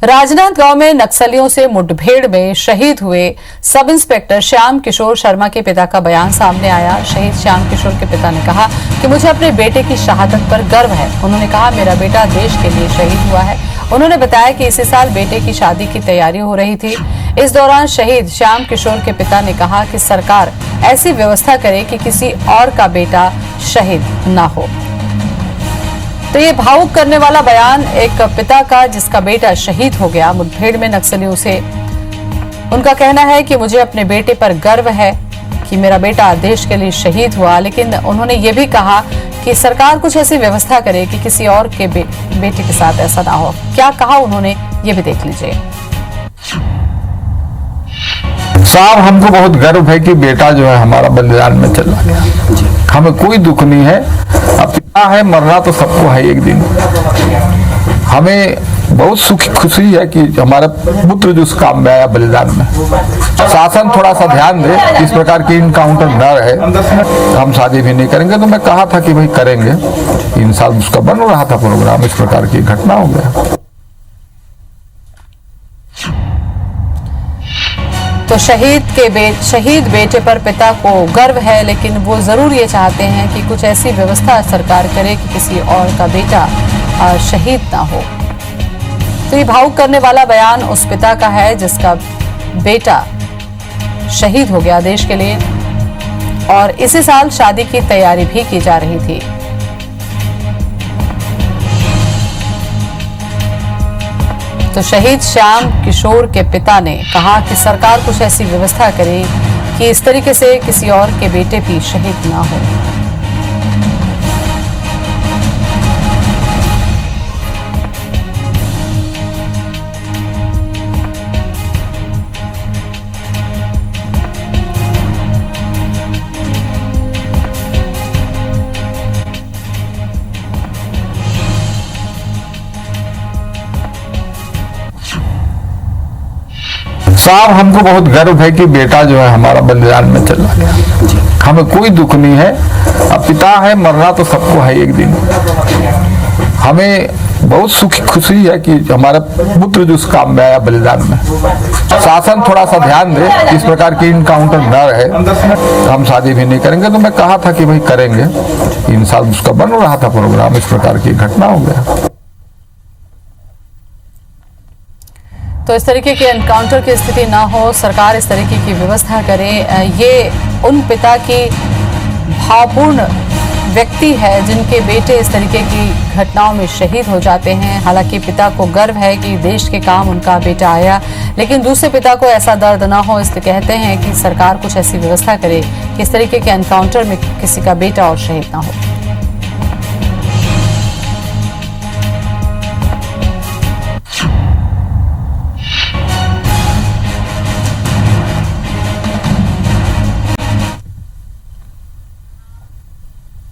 राजनांदगांव में नक्सलियों से मुठभेड़ में शहीद हुए सब इंस्पेक्टर श्याम किशोर शर्मा के पिता का बयान सामने आया। शहीद श्याम किशोर के पिता ने कहा कि मुझे अपने बेटे की शहादत पर गर्व है। उन्होंने कहा, मेरा बेटा देश के लिए शहीद हुआ है। उन्होंने बताया कि इसी साल बेटे की शादी की तैयारी हो रही थी। इस दौरान शहीद श्याम किशोर के पिता ने कहा कि सरकार ऐसी व्यवस्था करे कि किसी और का बेटा शहीद न हो। तो ये भावुक करने वाला बयान एक पिता का जिसका बेटा शहीद हो गया मुठभेड़ में नक्सलियों से। उनका कहना है कि मुझे अपने बेटे पर गर्व है कि मेरा बेटा देश के लिए शहीद हुआ, लेकिन उन्होंने ये भी कहा कि सरकार कुछ ऐसी व्यवस्था करे कि किसी और के बेटे के साथ ऐसा ना हो। क्या कहा उन्होंने, ये भी देख लीजिए। साहब, हमको बहुत गर्व है कि बेटा जो है हमारा बलिदान में चला गया। हमें कोई दुख नहीं है। अब पिता है, मरना तो सबको है एक दिन। हमें बहुत सुखी खुशी है कि हमारा पुत्र जो उस काम में आया बलिदान में। शासन थोड़ा सा ध्यान दे, इस प्रकार की इनकाउंटर न रहे। हम शादी भी नहीं करेंगे, तो मैं कहा था कि भाई करेंगे। 3 साल उसका बन रहा था प्रोग्राम, इस प्रकार की घटना हो गया। तो शहीद बेटे पर पिता को गर्व है, लेकिन वो जरूर ये चाहते हैं कि कुछ ऐसी व्यवस्था सरकार करे कि किसी और का बेटा शहीद ना हो। तो ये भावुक करने वाला बयान उस पिता का है जिसका बेटा शहीद हो गया देश के लिए, और इसी साल शादी की तैयारी भी की जा रही थी। तो शहीद श्याम किशोर के पिता ने कहा कि सरकार कुछ ऐसी व्यवस्था करे कि इस तरीके से किसी और के बेटे भी शहीद ना हो। साहब, हमको बहुत गर्व है कि बेटा जो है हमारा बलिदान में चला गया। हमें कोई दुख नहीं है। अब पिता है, मरना तो सबको है एक दिन। हमें बहुत सुखी खुशी है कि हमारा पुत्र जो उस काम में आया बलिदान में। शासन थोड़ा सा ध्यान दे, इस प्रकार की इनकाउंटर न रहे। हम शादी भी नहीं करेंगे, तो मैं कहा था कि भाई करेंगे। 3 साल उसका बन रहा था प्रोग्राम, इस प्रकार की घटना हो गया। तो इस तरीके के एनकाउंटर की स्थिति ना हो, सरकार इस तरीके की व्यवस्था करे। ये उन पिता की भावपूर्ण व्यक्ति है जिनके बेटे इस तरीके की घटनाओं में शहीद हो जाते हैं। हालांकि पिता को गर्व है कि देश के काम उनका बेटा आया, लेकिन दूसरे पिता को ऐसा दर्द ना हो, इसलिए कहते हैं कि सरकार कुछ ऐसी व्यवस्था करे कि इस तरीके के एनकाउंटर में किसी का बेटा और शहीद ना हो।